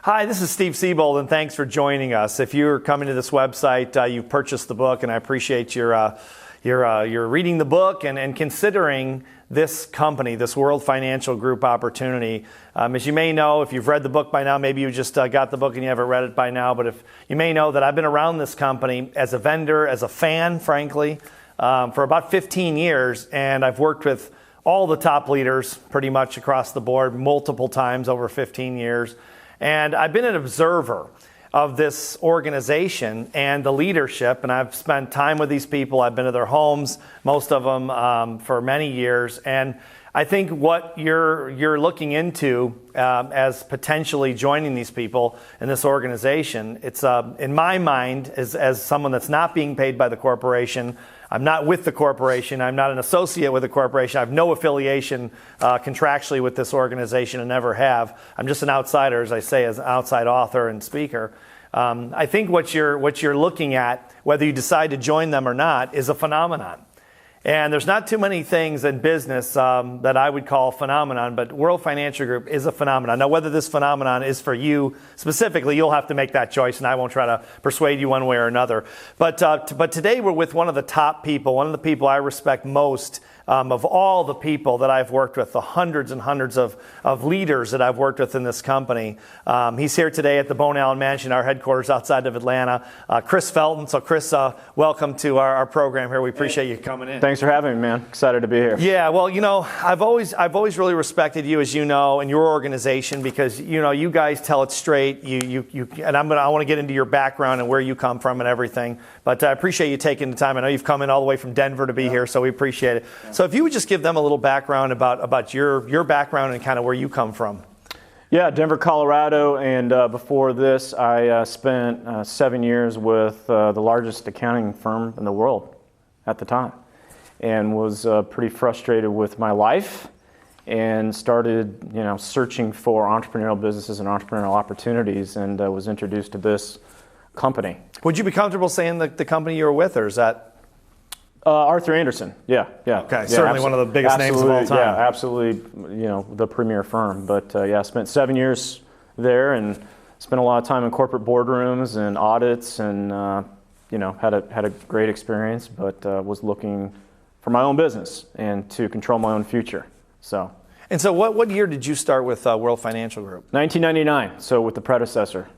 Hi, this is Steve Siebold, and thanks for joining us. If you're coming to this website, you've purchased the book, and I appreciate your reading the book and considering this company, this World Financial Group opportunity. As you may know, if you've read the book by now, maybe you just got the book and you haven't read it by now, but if you may know that I've been around this company as a vendor, as a fan, frankly, for about 15 years, and I've worked with all the top leaders pretty much across the board multiple times over 15 years. And I've been an observer of this organization and the leadership, and I've spent time with these people. I've been to their homes, most of them for many years. And I think what you're looking into as potentially joining these people in this organization, it's in my mind, as someone that's not being paid by the corporation. I'm not with the corporation. I'm not an associate with the corporation. I have no affiliation contractually with this organization and never have. I'm just an outsider, as I say, as an outside author and speaker. I think what you're looking at, whether you decide to join them or not, is a phenomenon. And there's not too many things in business that I would call a phenomenon, but World Financial Group is a phenomenon. Now, whether this phenomenon is for you specifically, you'll have to make that choice, and I won't try to persuade you one way or another. But today we're with one of the top people, one of the people I respect most of all the people that I've worked with, the hundreds and hundreds of leaders that I've worked with in this company. He's here today at the Bone Allen Mansion, our headquarters outside of Atlanta. Chris Felton. So Chris, welcome to our program here. We appreciate you coming in. Thanks for having me, man. Excited to be here. Yeah, well, you know, I've always really respected you, as you know, and your organization, because you know you guys tell it straight. And I want to get into your background and where you come from and everything. But I appreciate you taking the time. I know you've come in all the way from Denver to be here, so we appreciate it. So if you would just give them a little background about your background and kind of where you come from. Yeah, Denver, Colorado, and before this, I spent 7 years with the largest accounting firm in the world at the time, and was pretty frustrated with my life, and started searching for entrepreneurial businesses and entrepreneurial opportunities, and was introduced to this company. Would you be comfortable saying the company you were with, or is that? Arthur Andersen, yeah. Okay, certainly one of the biggest names of all time. Yeah, absolutely, the premier firm. But I spent 7 years there and spent a lot of time in corporate boardrooms and audits, and had a great experience. But was looking for my own business and to control my own future. So what year did you start with World Financial Group? 1999. So with the predecessor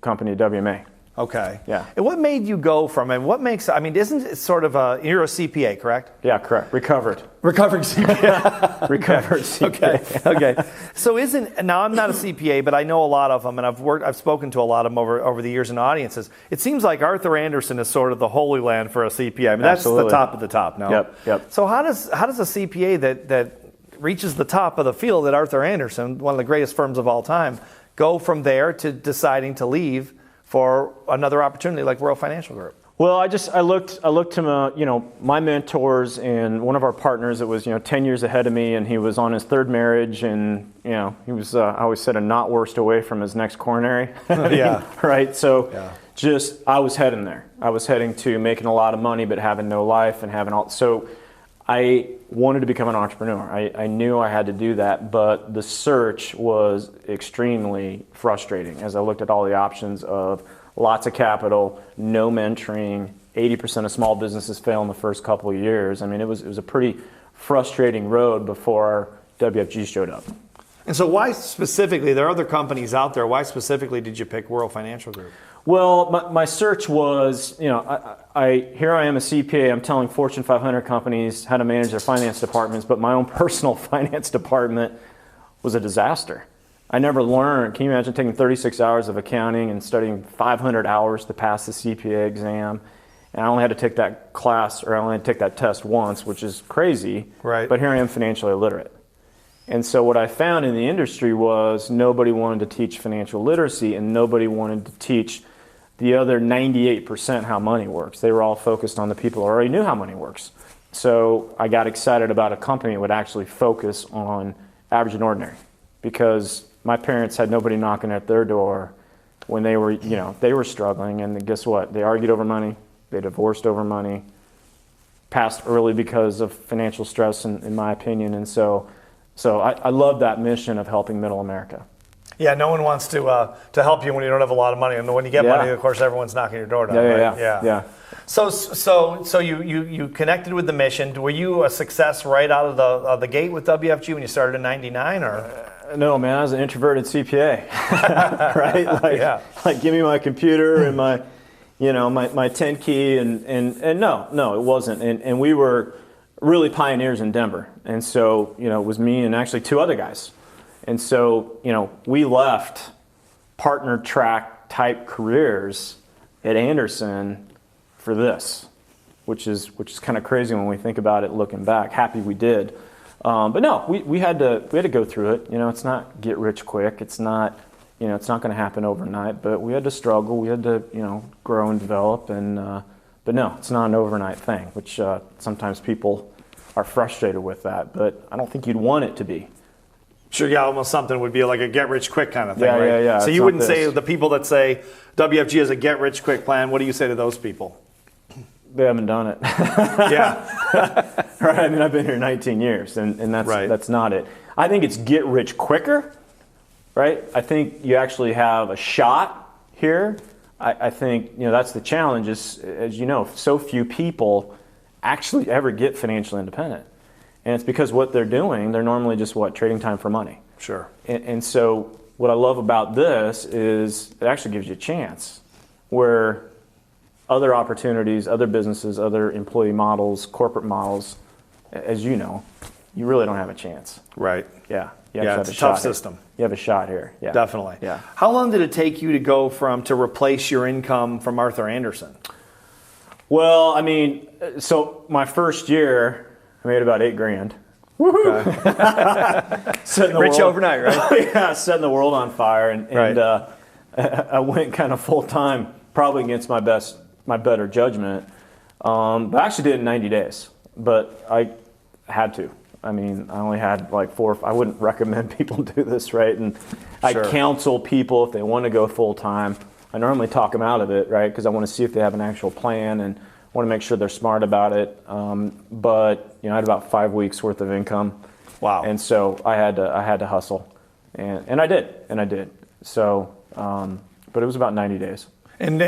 company, WMA. Okay. Yeah. And what made you go from it? What makes, isn't it sort of you're a CPA, correct? Yeah, correct. Recovering CPA. Recovered CPA. Okay. So now I'm not a CPA, but I know a lot of them, and I've spoken to a lot of them over the years in audiences. It seems like Arthur Andersen is sort of the holy land for a CPA. That's Absolutely. The top of the top, no? Yep. So how does a CPA that reaches the top of the field at Arthur Andersen, one of the greatest firms of all time, go from there to deciding to leave for another opportunity like World Financial Group? Well, I looked to my mentors, and one of our partners that was 10 years ahead of me, and he was on his third marriage, and he was I always said a knot worst away from his next coronary. Yeah. Right. So I was heading there. I was heading to making a lot of money but having no life and having all. So I wanted to become an entrepreneur. I knew I had to do that, but the search was extremely frustrating as I looked at all the options of lots of capital, no mentoring, 80% of small businesses fail in the first couple of years. It was a pretty frustrating road before WFG showed up. And so why specifically, there are other companies out there, why specifically did you pick World Financial Group? Well, my search was, here I am a CPA, I'm telling Fortune 500 companies how to manage their finance departments, but my own personal finance department was a disaster. I never learned. Can you imagine taking 36 hours of accounting and studying 500 hours to pass the CPA exam? And I only had to take that class, or I only had to take that test once, which is crazy. Right. But here I am financially illiterate. And so what I found in the industry was nobody wanted to teach financial literacy, and nobody wanted to teach the other 98% how money works. They were all focused on the people who already knew how money works. So I got excited about a company that would actually focus on average and ordinary, because my parents had nobody knocking at their door when they were struggling, and guess what? They argued over money, they divorced over money, passed early because of financial stress, in my opinion. And so I love that mission of helping middle America. Yeah, no one wants to help you when you don't have a lot of money, and when you get money, of course, everyone's knocking your door down. Yeah. So you connected with the mission. Were you a success right out of the gate with WFG when you started in '99, or? No, man, I was an introverted CPA, right? Like give me my computer and my, my 10 key, and no, it wasn't. And we were really pioneers in Denver, and so it was me and actually two other guys. And so, we left partner track type careers at Anderson for this, which is kind of crazy when we think about it looking back. Happy we did. But no, we had to go through it. It's not get rich quick. It's not, it's not going to happen overnight, but we had to struggle. We had to, grow and develop. But no, it's not an overnight thing, which sometimes people are frustrated with that, but I don't think you'd want it to be. Sure, yeah, almost something would be like a get-rich-quick kind of thing, right? Yeah. So you wouldn't say the people that say WFG is a get-rich-quick plan, what do you say to those people? They haven't done it. Yeah. Right, I mean, I've been here 19 years, and that's not it. I think it's get rich quicker, right? I think you actually have a shot here. I think, that's the challenge is, as you know, so few people actually ever get financially independent. And it's because what they're doing, they're normally just trading time for money. Sure. And so what I love about this is it actually gives you a chance where other opportunities, other businesses, other employee models, corporate models, as you know, you really don't have a chance. Right. Yeah. It's a tough system. You have a shot here. Yeah. Definitely. Yeah. How long did it take you to go to replace your income from Arthur Andersen? Well, I mean, so my first year, I made about $8,000. Woohoo! Rich overnight, right? Yeah, setting the world on fire, and I went kind of full time, probably against my better judgment. But I actually did it in 90 days, but I had to. I mean, I only had like 4. I wouldn't recommend people do this, right? And I counsel people if they want to go full time. I normally talk them out of it, right? Because I want to see if they have an actual plan and want to make sure they're smart about it. But I had about 5 weeks worth of income. Wow. And so I had to hustle, and I did. So, but it was about 90 days. And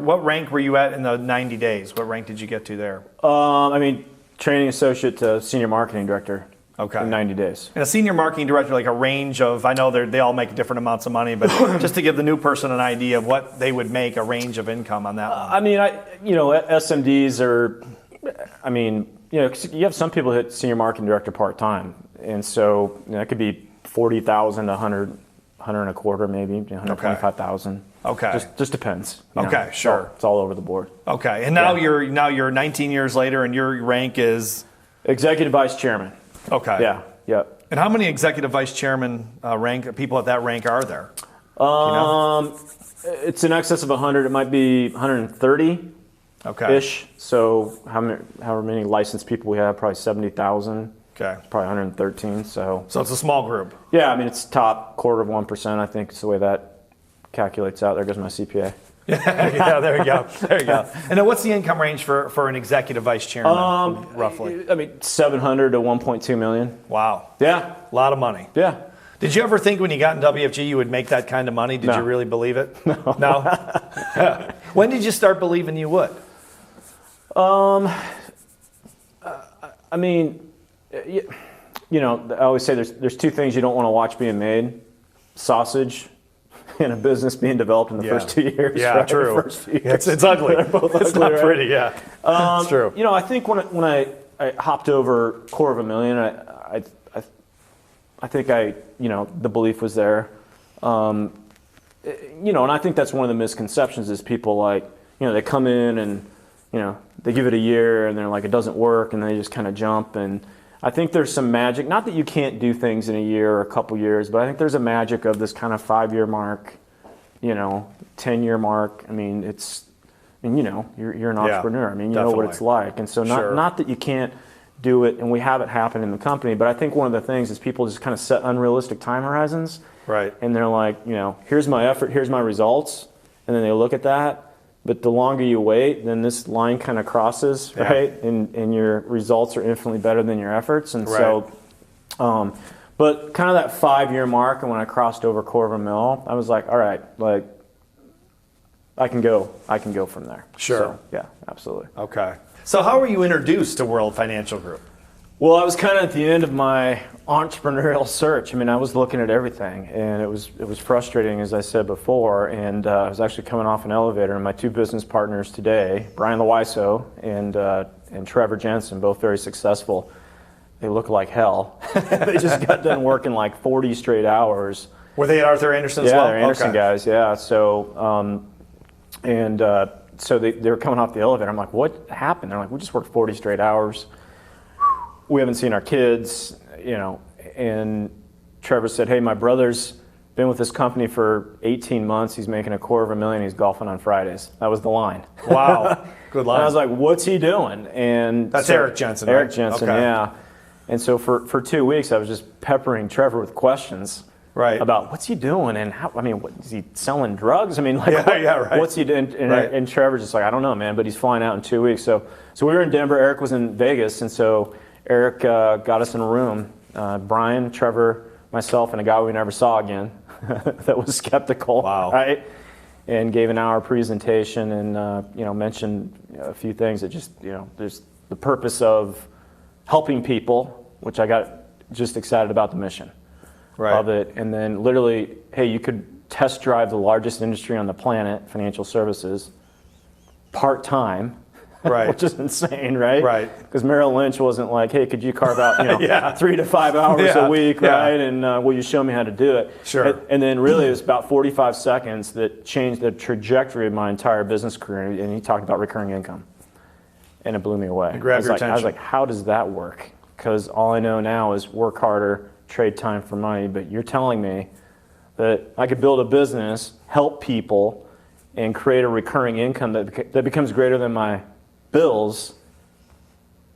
what rank were you at in the 90 days? What rank did you get to there? I mean, training associate to senior marketing director. Okay. In 90 days. And a senior marketing director, like a range of, I know they all make different amounts of money, but just to give the new person an idea of what they would make, a range of income on that one. I mean, SMDs are, I mean, you have some people hit senior marketing director part-time. And so that could be 40,000 to 100 and a quarter, maybe 125,000. Okay. Just depends. Okay, sure. It's all over the board. Okay. And now you're 19 years later and your rank is? Executive vice chairman. Okay. Yeah. And how many executive vice chairman people at that rank are there? It's in excess of 100. It might be 130. Okay. Ish. So however many licensed people we have, probably 70,000. Okay. It's probably 113. So it's a small group. Yeah, I mean it's top 1/4%. I think it's the way that calculates out. There goes my CPA. Yeah, there you go. And then what's the income range for an executive vice chairman, roughly? I mean, 700 to 1.2 million. Wow. Yeah. A lot of money. Yeah. Did you ever think when you got in WFG you would make that kind of money? Did you really believe it? No? When did you start believing you would? I mean, I always say there's two things you don't want to watch being made: sausage and a business being developed in the first 2 years. Yeah, right? true. The first few years. It's ugly. They're both it's ugly, not right? pretty. Yeah, it's true. I think when I hopped over $250,000, I think the belief was there. And I think that's one of the misconceptions is people they come in and they give it a year and they're like, it doesn't work, and they just kind of jump. And I think there's some magic, not that you can't do things in a year or a couple years, but I think there's a magic of this kind of 5-year mark, 10-year mark. I mean, you're an entrepreneur. I mean, you know what it's like. And so not that you can't do it, and we have it happen in the company, but I think one of the things is people just kind of set unrealistic time horizons. Right. And they're like, here's my effort, here's my results, and then they look at that. But the longer you wait, then this line kind of crosses, right? And your results are infinitely better than your efforts. And so, but But kind of that 5-year mark, and when I crossed over $250,000, I was like, all right, like I can go from there. Sure. So, yeah, absolutely. Okay. So how were you introduced to World Financial Group? Well, I was kind of at the end of my entrepreneurial search. I mean, I was looking at everything, and it was frustrating, as I said before. And I was actually coming off an elevator, and my 2 business partners today, Brian Loiso and Trevor Jensen, both very successful. They look like hell. They just got done working like 40 straight hours. Were they at Arthur Anderson as well? Yeah, they're Anderson guys. Yeah. So, so they were coming off the elevator. I'm like, what happened? They're like, we just worked 40 straight hours. We haven't seen our kids, you know. And Trevor said, hey, my brother's been with this company for 18 months. He's making $250,000. He's golfing on Fridays. That was the line. Wow. Good line. And I was like, what's he doing? And that's so, Eric Jensen, Eric right? Jensen, okay. Yeah. And so for 2 weeks, I was just peppering Trevor with questions about what's he doing and how. I mean, what, is he selling drugs? I mean, like, what's he doing? And Trevor's just like, I don't know, man. But he's flying out in 2 weeks. So we were in Denver. Eric was in Vegas, and so Eric got us in a room. Brian, Trevor, myself, and a guy we never saw again that was skeptical. Wow. Right. And gave an hour presentation and mentioned a few things that just there's the purpose of helping people, which I got just excited about the mission of it. And then literally, hey, you could test drive the largest industry on the planet, financial services, part-time, which is insane, right? Right. Because Merrill Lynch wasn't like, hey, could you carve out 3 to 5 hours a week, right? And will you show me how to do it? Sure. And then really it was about 45 seconds that changed the trajectory of my entire business career. And he talked about recurring income. And it blew me away. It grabbed your attention. I was like, how does that work? Because all I know now is work harder, trade time for money. But you're telling me that I could build a business, help people, and create a recurring income that becomes greater than my bills.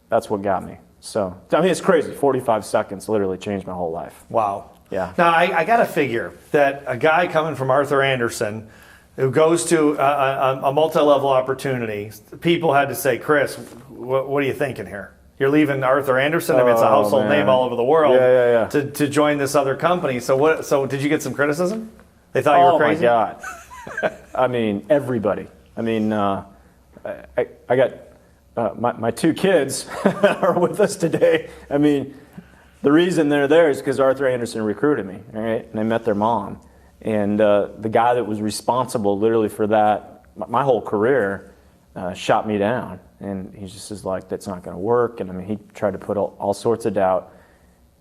That's what got me. So, I mean, it's crazy. 45 seconds literally changed my whole life. Wow. Yeah. Now, I got to figure that a guy coming from Arthur Anderson who goes to a multi-level opportunity, people had to say, Chris, what are you thinking here? You're leaving Arthur Anderson. I mean, it's a household name all over the world to join this other company. So did you get some criticism? They thought you were crazy? Oh, my God. I mean, everybody. I mean, I got my 2 kids are with us today. I mean, the reason they're there is because Arthur Anderson recruited me, all right? And I met their mom. And the guy that was responsible literally for that, my whole career, shot me down. And he just is like, that's not going to work. And I mean, he tried to put all sorts of doubt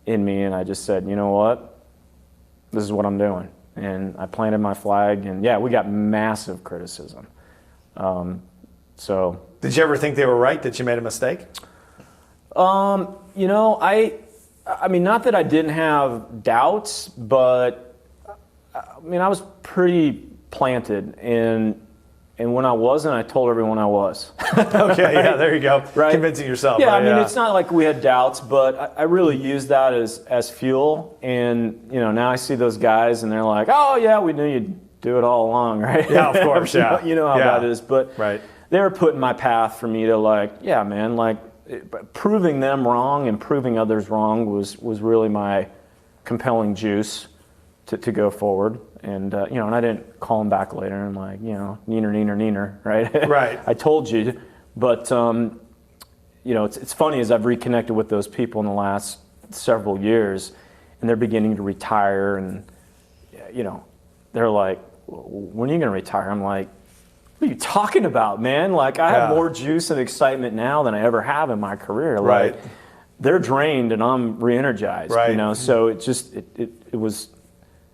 in me. And I just said, you know what? This is what I'm doing. And I planted my flag. And yeah, we got massive criticism. So. Did you ever think they were right, that you made a mistake? I mean, not that I didn't have doubts, but I mean, I was pretty planted, and when I wasn't, I told everyone I was. Okay, yeah, there you go. Right? Convincing yourself. Yeah, right? I mean, it's not like we had doubts, but I really used that as fuel. And now I see those guys, and they're like, "Oh yeah, we knew you'd do it all along, right?" Yeah, of course. Yeah, you know how that is. But right. They were putting my path for me to proving them wrong and proving others wrong was really my compelling juice to go forward. And and I didn't call him back later and neener, right? Right. I told you, but it's funny as I've reconnected with those people in the last several years, and they're beginning to retire, and they're like, "When are you going to retire?" I'm like, "What are you talking about, man? Like, I have more juice and excitement now than I ever have in my career. Right. Like, they're drained and I'm re-energized. Right. So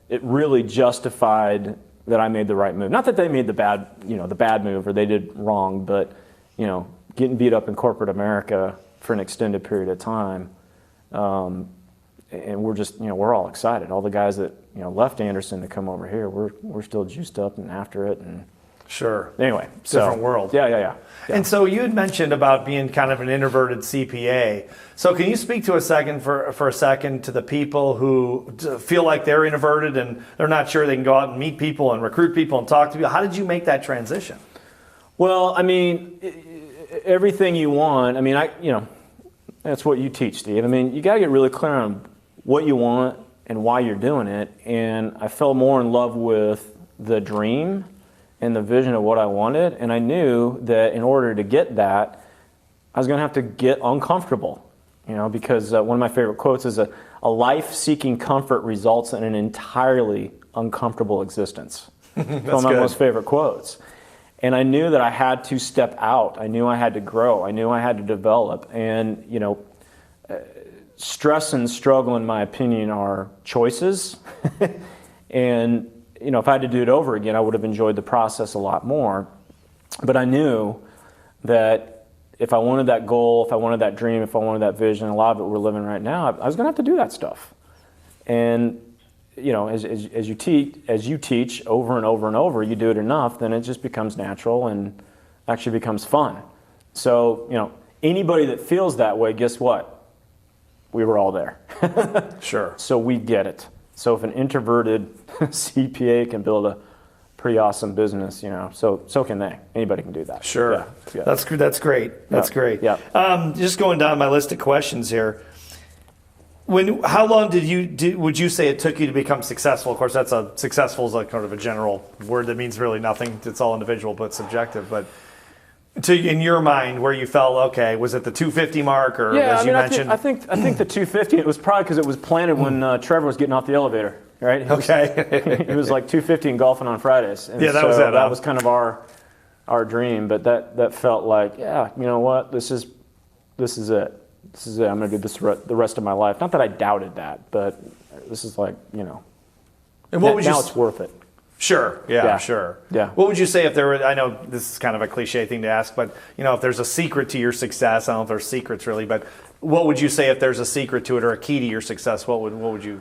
it really justified that I made the right move. Not that they made the bad move or they did wrong, but getting beat up in corporate America for an extended period of time, and we're just we're all excited. All the guys that left Anderson to come over here, we're still juiced up and after it and. Sure. Anyway, different world. Yeah. And so you had mentioned about being kind of an introverted CPA. So can you speak to for a second to the people who feel like they're introverted and they're not sure they can go out and meet people and recruit people and talk to people? How did you make that transition? Well, I mean, everything you want. I mean, that's what you teach, Steve. I mean, you got to get really clear on what you want and why you're doing it. And I fell more in love with the dream and the vision of what I wanted. And I knew that in order to get that, I was going to have to get uncomfortable, because one of my favorite quotes is a life seeking comfort results in an entirely uncomfortable existence. That's one of my most favorite quotes. And I knew that I had to step out. I knew I had to grow. I knew I had to develop. And, stress and struggle, in my opinion, are choices. And, if I had to do it over again, I would have enjoyed the process a lot more. But I knew that if I wanted that goal, if I wanted that dream, if I wanted that vision, a lot of it we're living right now, I was going to have to do that stuff. And, as you teach over and over and over, you do it enough, then it just becomes natural and actually becomes fun. So, anybody that feels that way, guess what? We were all there. Sure. So we get it. So if an introverted CPA can build a pretty awesome business, so can they. Anybody can do that. Sure. Yeah. That's great. That's great. Yeah. Just going down my list of questions here. How long would you say it took you to become successful? Of course, successful is like kind of a general word that means really nothing. It's all individual, but subjective. But in your mind, where you felt, okay, was it the 250 mark, or as you mentioned? I think the 250. It was probably because it was planted when Trevor was getting off the elevator, right? It was like 250 and golfing on Fridays. And that was it. That was kind of our dream. But that felt like, you know what? This is it. This is it. I'm going to do this the rest of my life. Not that I doubted that, but this is like, And what would now it's worth it. Sure. Yeah, sure. Yeah. What would you say if there were, I know this is kind of a cliche thing to ask, but if there's a secret to your success, I don't know if there's secrets really, but what would you say if there's a secret to it or a key to your success? How'd you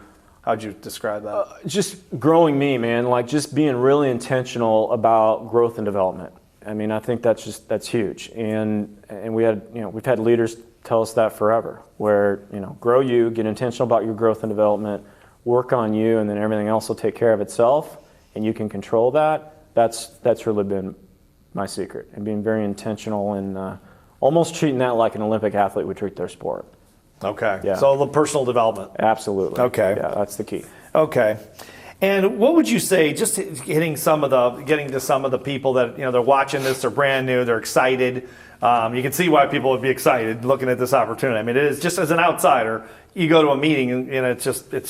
describe that? Just growing me, man, like just being really intentional about growth and development. I mean, I think that's huge. And we've had leaders tell us that forever, where, grow you, get intentional about your growth and development, work on you, and then everything else will take care of itself. And you can control that. That's really been my secret, and being very intentional and almost treating that like an Olympic athlete would treat their sport. Okay. Yeah. So the personal development. Absolutely. Okay. Yeah, that's the key. Okay. And what would you say, just getting to some of the people that, they're watching this, they're brand new, they're excited. You can see why people would be excited looking at this opportunity. I mean, it is just as an outsider, you go to a meeting and I've attended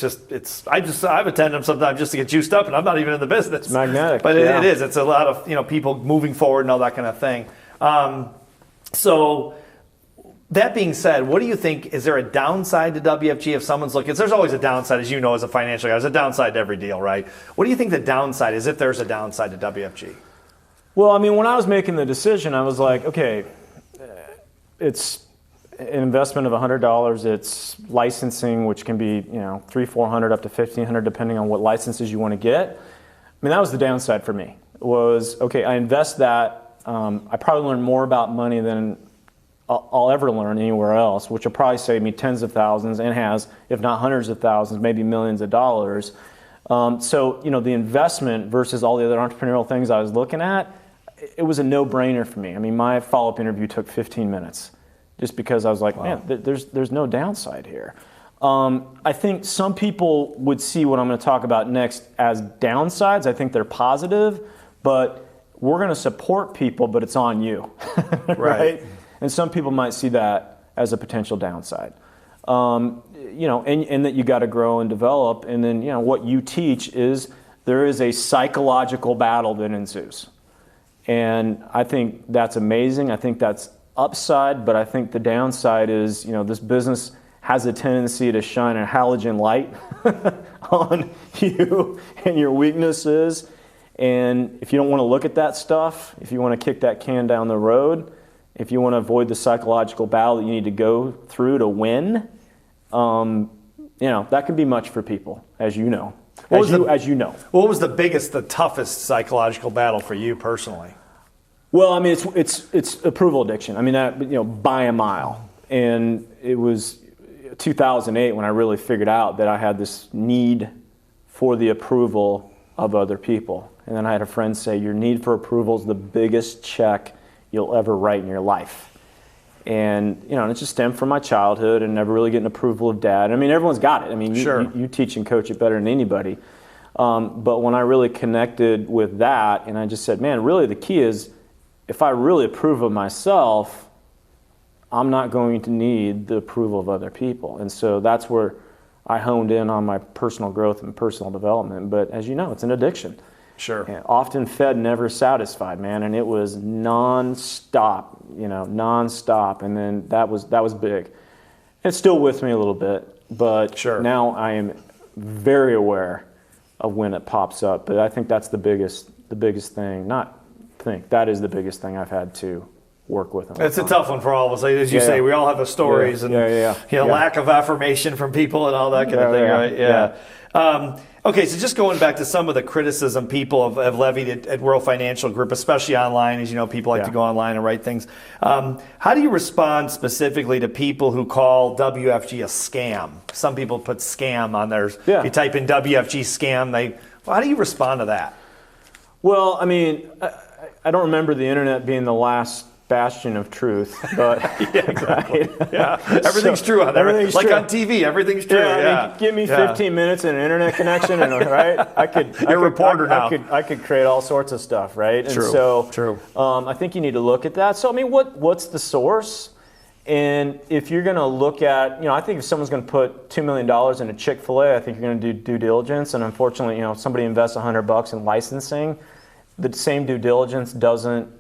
them sometimes just to get juiced up, and I'm not even in the business. It's magnetic. But it is. It's a lot of, people moving forward and all that kind of thing. So that being said, what do you think, is there a downside to WFG if someone's looking? There's always a downside, as you know, as a financial guy. There's a downside to every deal, right? What do you think the downside is, if there's a downside to WFG? Well, I mean, when I was making the decision, I was like, okay, it's an investment of $100. It's licensing, which can be, $300, $400 up to $1,500, depending on what licenses you want to get. I mean, that was the downside for me. Was, okay, I invest that. I probably learn more about money than I'll ever learn anywhere else, which will probably save me tens of thousands, and has, if not hundreds of thousands, maybe millions of dollars. So, the investment versus all the other entrepreneurial things I was looking at, it was a no-brainer for me. I mean, my follow-up interview took 15 minutes just because I was like, wow, man, there's no downside here. I think some people would see what I'm going to talk about next as downsides. I think they're positive, but we're going to support people, but it's on you, right? And some people might see that as a potential downside. And that you got to grow and develop. And then, what you teach is there is a psychological battle that ensues. And I think that's amazing. I think that's upside, but I think the downside is, this business has a tendency to shine a halogen light on you and your weaknesses. And if you don't want to look at that stuff, if you want to kick that can down the road, if you want to avoid the psychological battle that you need to go through to win, that can be much for people, as you know. As you know. What was the toughest psychological battle for you personally? Well, I mean, it's approval addiction. I mean, that, by a mile. And it was 2008 when I really figured out that I had this need for the approval of other people. And then I had a friend say, your need for approval is the biggest check you'll ever write in your life. And, you know, and it just stemmed from my childhood and never really getting approval of dad. I mean, everyone's got it. I mean, you teach and coach it better than anybody. But when I really connected with that, and I just said, man, really the key is if I really approve of myself, I'm not going to need the approval of other people. And so that's where I honed in on my personal growth and personal development. But as you know, it's an addiction. Sure. And often fed, never satisfied, man. And it was nonstop, you know, nonstop. And then that was big. It's still with me a little bit, but now I am very aware of when it pops up. But I think that's the biggest thing. That is the biggest thing I've had to work with. It's a tough one for all of us. As you say, we all have the stories and lack of affirmation from people and all that kind of thing, right? Yeah. Okay, so just going back to some of the criticism people have levied at World Financial Group, especially online, as you know, people like to go online and write things. How do you respond specifically to people who call WFG a scam? Some people put scam on theirs. If you type in WFG scam, how do you respond to that? Well, I mean, I don't remember the internet being the last bastion of truth, but exactly. Everything's true on there. Everything's like true. on TV, everything's true. I mean, give me 15 minutes and an internet connection, and I could create all sorts of stuff, right? And True. I think you need to look at that. So I mean, what's the source? And if you're going to look at, you know, I think if someone's going to put $2 million in a Chick-fil-A, I think you're going to do due diligence. And unfortunately, you know, somebody invests $100 in licensing, the same due diligence doesn't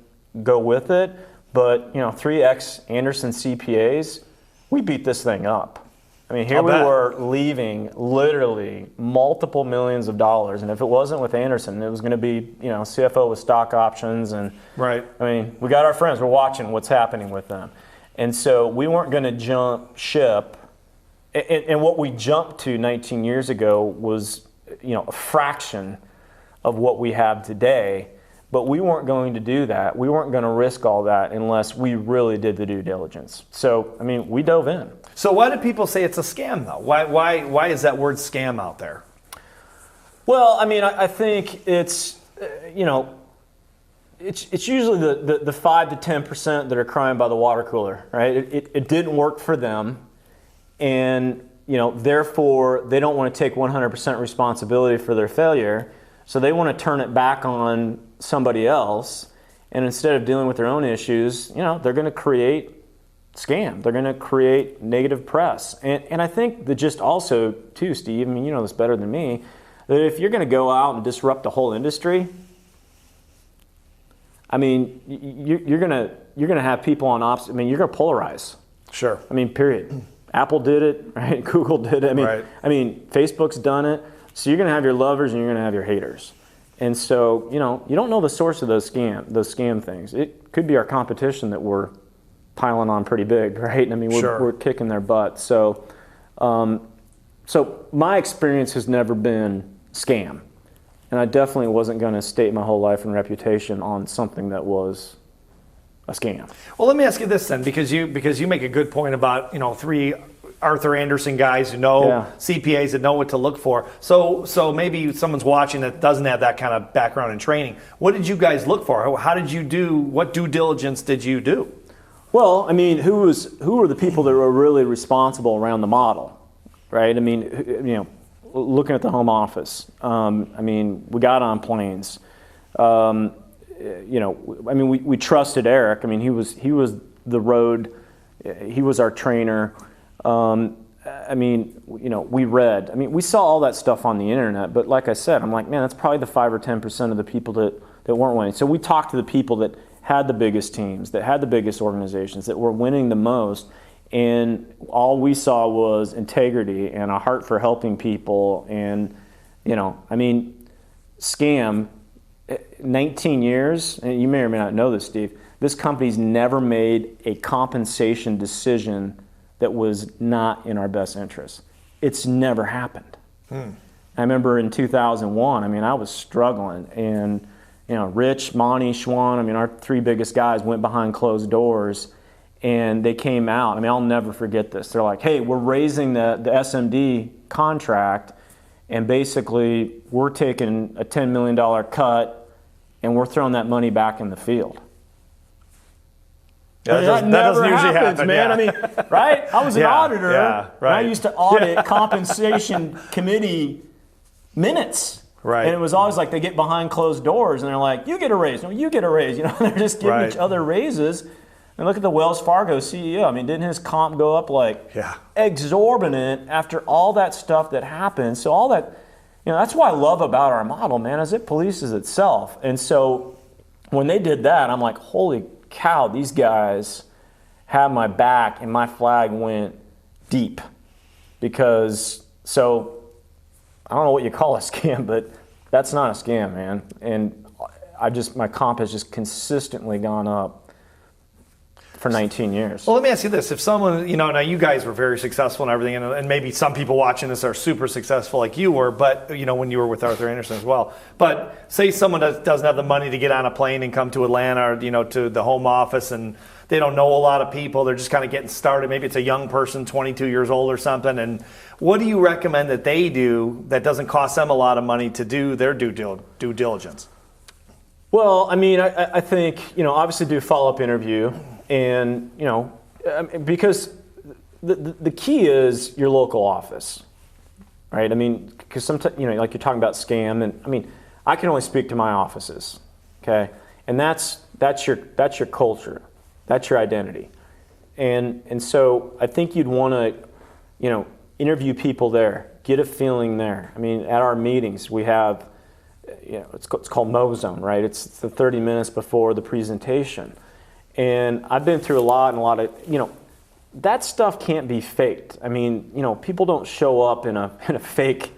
go with it. But, you know, 3X Anderson CPAs, we beat this thing up. I mean, here we were leaving literally multiple millions of dollars. And if it wasn't with Anderson, it was going to be, you know, CFO with stock options. And I mean, we got our friends. We're watching what's happening with them. And so we weren't going to jump ship. And what we jumped to 19 years ago was, you know, a fraction of what we have today. But we weren't going to do that. We weren't going to risk all that unless we really did the due diligence. So, I mean, we dove in. So why do people say it's a scam, though? Why is that word scam out there? Well, I mean, I think it's, you know, it's usually the 5 to 10% that are crying by the water cooler, right? It didn't work for them. And, you know, therefore, they don't want to take 100% responsibility for their failure. So they want to turn it back on somebody else, and instead of dealing with their own issues, you know, they're going to create scam. They're going to create negative press. And I think that just also, too, Steve, I mean, you know this better than me, that if you're going to go out and disrupt the whole industry, I mean, you're going to have people on opposite. I mean, you're going to polarize. Sure. I mean, period. Apple did it, right? Google did it. I mean, Facebook's done it. So you're going to have your lovers and you're going to have your haters. And so, you know, you don't know the source of those scam things. It could be our competition that we're piling on pretty big, right? I mean, we're kicking their butt. So, so my experience has never been scam. And I definitely wasn't going to stake my whole life and reputation on something that was a scam. Well, let me ask you this then, because you make a good point about, you know, 3 Arthur Anderson guys who know CPAs that know what to look for. So maybe someone's watching that doesn't have that kind of background and training. What did you guys look for? How did you do? What due diligence did you do? Well, I mean, who were the people that were really responsible around the model, right? I mean, you know, looking at the home office. I mean, we got on planes. You know, I mean, we trusted Eric. I mean, he was the road. He was our trainer. I mean, you know, we read. I mean, we saw all that stuff on the internet, but like I said, I'm like, man, that's probably the 5 or 10% of the people that weren't winning. So we talked to the people that had the biggest teams, that had the biggest organizations, that were winning the most, and all we saw was integrity and a heart for helping people. And, you know, I mean, scam, 19 years, and you may or may not know this, Steve, this company's never made a compensation decision that was not in our best interest. It's never happened. I remember in 2001, I mean, I was struggling, and, you know, Rich, Monty, Schwan, I mean, our 3 biggest guys went behind closed doors, and they came out. I mean, I'll never forget this. They're like, hey, we're raising the SMD contract, and basically we're taking a $10 million cut, and we're throwing that money back in the field. Yeah, that doesn't usually happen, man. yeah. I mean, right? I was an auditor, yeah, right. and I used to audit compensation committee minutes. Right. And it was always like they get behind closed doors and they're like, you get a raise. No, you get a raise. You know, they're just giving each other raises. And look at the Wells Fargo CEO. I mean, didn't his comp go up like exorbitant after all that stuff that happened? So all that, that's what I love about our model, man, is it polices itself. And so when they did that, I'm like, holy cow, these guys have my back, and my flag went deep. Because, so, I don't know what you call a scam, but that's not a scam, man. And my comp has just consistently gone up for 19 years. Well, let me ask you this. If someone, now you guys were very successful and everything, and maybe some people watching this are super successful like you were, but, when you were with Arthur Andersen as well. But say someone doesn't have the money to get on a plane and come to Atlanta or, to the home office, and they don't know a lot of people. They're just kind of getting started. Maybe it's a young person, 22 years old or something. And what do you recommend that they do that doesn't cost them a lot of money to do their due diligence? Well, I mean, I think, obviously do a follow-up interview. And, because the key is your local office, right? I mean, because sometimes, like you're talking about scam, and I mean, I can only speak to my offices, okay? And that's your culture, that's your identity. And so I think you'd want to, interview people there, get a feeling there. I mean, at our meetings, we have, it's called Mo-Zone, right? It's the 30 minutes before the presentation. And I've been through a lot of, that stuff can't be faked. I mean, people don't show up in a fake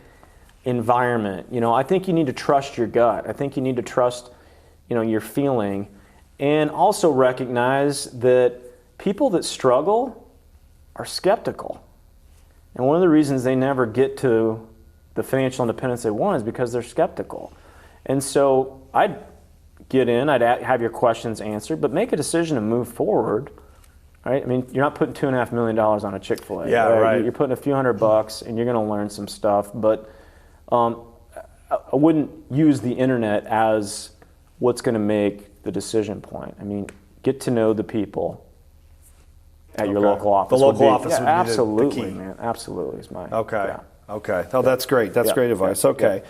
environment. I think you need to trust your gut. I think you need to trust, your feeling, and also recognize that people that struggle are skeptical. And one of the reasons they never get to the financial independence they want is because they're skeptical. And so I'd get in, I'd have your questions answered, but make a decision to move forward, right? I mean, you're not putting $2.5 million on a Chick-fil-A. Yeah, right. You're putting a few $100 and you're going to learn some stuff, but I wouldn't use the internet as what's going to make the decision point. I mean, get to know the people at your local office. The local office would be absolutely, the key. man. Absolutely is my. Okay. Yeah. Okay. Oh, that's great. That's great advice. Okay.